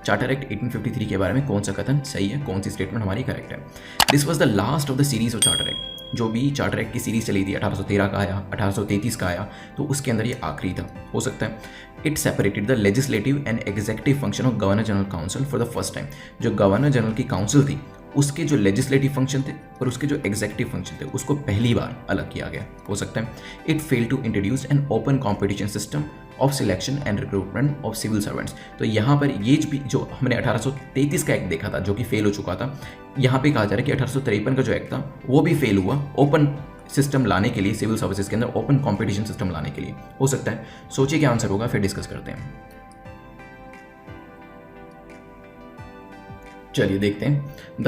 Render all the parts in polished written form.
Charter act 1853 के बारे में कौन सा कथन सही है, कौन सी स्टेटमेंट हमारी करेक्ट है। This was the last of the series of charter act. जो भी चार्टर एक्ट की सीरीज चली थी 1813 का आया, 1833 का आया, तो उसके अंदर ये आखिरी था, हो सकता है। It separated the legislative and executive function of governor general council for the first time. जो गवर्नर जनरल की काउंसिल थी उसके जो लेजिस्लेटिव फंक्शन थे और उसके जो एग्जीक्यूटिव फंक्शन थे उसको पहली बार अलग किया गया, हो सकता है। It fail to introduce an open competition system of selection and recruitment of civil servants. तो यहाँ पर ये भी जो हमने 1833 का एक्ट देखा था जो कि फेल हो चुका था, यहाँ पे कहा जा रहा है कि 1853 का जो एक्ट था वो भी फेल हुआ ओपन सिस्टम लाने के लिए, सिविल सर्विसेज के अंदर ओपन कॉम्पिटिशन सिस्टम लाने के लिए, हो सकता है। सोचिए क्या आंसर होगा, फिर डिस्कस करते हैं। चलिए देखते हैं।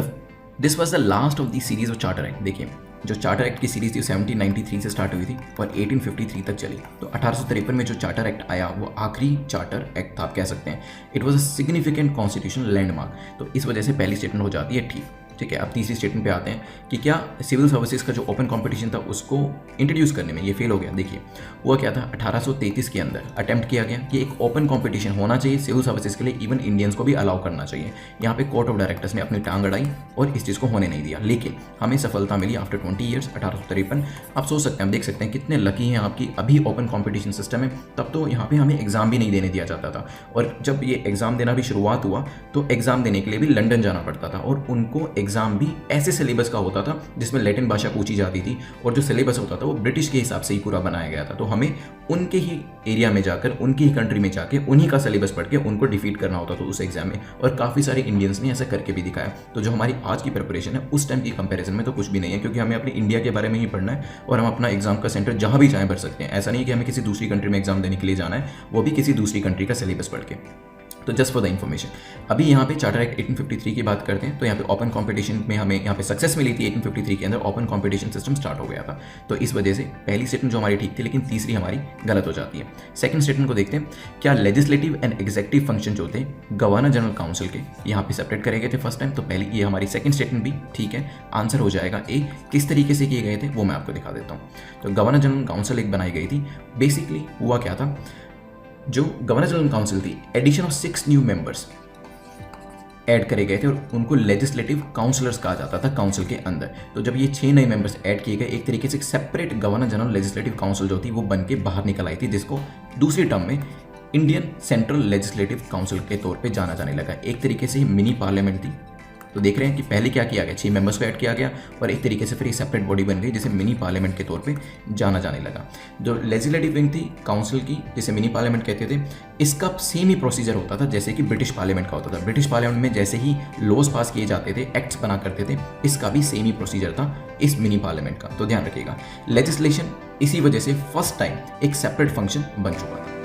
This was the last of the series of charter act. देखिए जो चार्टर एक्ट की सीरीज थी 1793 से स्टार्ट हुई थी और 1853 तक चली। तो 1853 में जो चार्टर एक्ट आया वो आखिरी चार्टर एक्ट था, आप कह सकते हैं। It was a significant constitutional landmark. तो इस वजह से पहली स्टेटमेंट हो जाती है ठीक। ठीक है, अब तीसरी स्टेटमेंट पे आते हैं कि क्या सिविल सर्विसेज का जो ओपन कंपटीशन था उसको इंट्रोड्यूस करने में ये फेल हो गया। देखिए हुआ क्या था, 1833 के अंदर अटेम्प्ट किया गया कि एक ओपन कंपटीशन होना चाहिए सिविल सर्विसेज के लिए, इवन इंडियंस को भी अलाउ करना चाहिए। यहाँ पे कोर्ट ऑफ डायरेक्टर्स ने अपनी टांग अड़ाई और इस चीज़ को होने नहीं दिया, लेकिन हमें सफलता मिली आफ्टर 20 ईयर्स 1853। आप सोच सकते हैं, हम देख सकते हैं कितने लकी हैं आपकी अभी ओपन कॉम्पिटिशन सिस्टम है। तब तो यहाँ पे हमें एग्जाम भी नहीं देने दिया जाता था, और जब ये एग्जाम देना भी शुरुआत हुआ तो एग्जाम देने के लिए भी लंदन जाना पड़ता था, और उनको एग्जाम भी ऐसे सिलेबस का होता था जिसमें लैटिन भाषा पूछी जाती थी, और जो सिलेबस होता था वो ब्रिटिश के हिसाब से ही पूरा बनाया गया था। तो हमें उनके ही एरिया में जाकर, उनकी ही कंट्री में जाके उन्हीं का सिलेबस पढ़ के उनको डिफीट करना होता था उस एग्जाम में, और काफ़ी सारे इंडियंस ने ऐसा करके भी दिखाया। तो जो हमारी आज की प्रिपरेशन है उस टाइम की कंपैरिजन में तो कुछ भी नहीं है, क्योंकि हमें अपने इंडिया के बारे में ही पढ़ना है और हम अपना एग्जाम का सेंटर जहाँ भी चाहें भर सकते हैं। ऐसा नहीं कि हमें किसी दूसरी कंट्री में एग्जाम देने के लिए जाना है, वो भी किसी दूसरी कंट्री का सिलेबस पढ़ के। तो जस्ट फॉर द इन्फॉर्मेशन, अभी यहाँ पे चार्टर एक्ट 1853 की बात करते हैं। तो यहाँ पे ओपन कंपटीशन में हमें यहाँ पे सक्सेस मिली थी। 1853 के अंदर ओपन कंपटीशन सिस्टम स्टार्ट हो गया था। तो इस वजह से पहली स्टेटमेंट जो हमारी ठीक थी, लेकिन तीसरी हमारी गलत हो जाती है। सेकंड स्टेटमेंट को देखते हैं। क्या लेजिस्लेटिव एंड एग्जीक्यूटिव फंक्शन जो थे गवर्नर जनरल काउंसिल के, यहाँ पे सेपरेट करे गए थे फर्स्ट टाइम। तो पहली ये हमारी सेकंड स्टेटमेंट भी ठीक है, आंसर हो जाएगा ए। किस तरीके से किए गए थे वो मैं आपको दिखा देता हूँ। तो गवर्नर जनरल काउंसिल एक बनाई गई थी। बेसिकली हुआ क्या था, जो गवर्नर जनरल काउंसिल थी, addition of 6 new members add करे गए थे, और उनको लेजिस्लेटिव काउंसलर्स कहा जाता था काउंसिल के अंदर। तो जब ये 6 नए मेंबर्स ऐड किए गए, एक तरीके से separate governor general legislative council जो थी वो बन के बाहर निकल आई थी, जिसको दूसरी टर्म में इंडियन सेंट्रल लेजिस्लेटिव काउंसिल के तौर पे जाना जाने लगा। एक तरीके से मिनी पार्लियामेंट थी। तो देख रहे हैं कि पहले क्या किया गया, 6 मेंबर्स को ऐड किया गया और एक तरीके से फिर एक सेपरेट बॉडी बन गई जिसे मिनी पार्लियामेंट के तौर पे जाना जाने लगा। जो लेजिस्लेटिव विंग थी काउंसिल की, जिसे मिनी पार्लियामेंट कहते थे, इसका सेम ही प्रोसीजर होता था जैसे कि ब्रिटिश पार्लियामेंट का होता था। ब्रिटिश पार्लियामेंट में जैसे ही लॉज पास किए जाते थे, एक्ट्स बना करते थे, इसका भी सेम ही प्रोसीजर था इस मिनी पार्लियामेंट का। तो ध्यान रखिएगा, लेजिस्लेशन इसी वजह से फर्स्ट टाइम एक सेपरेट फंक्शन बन चुका था।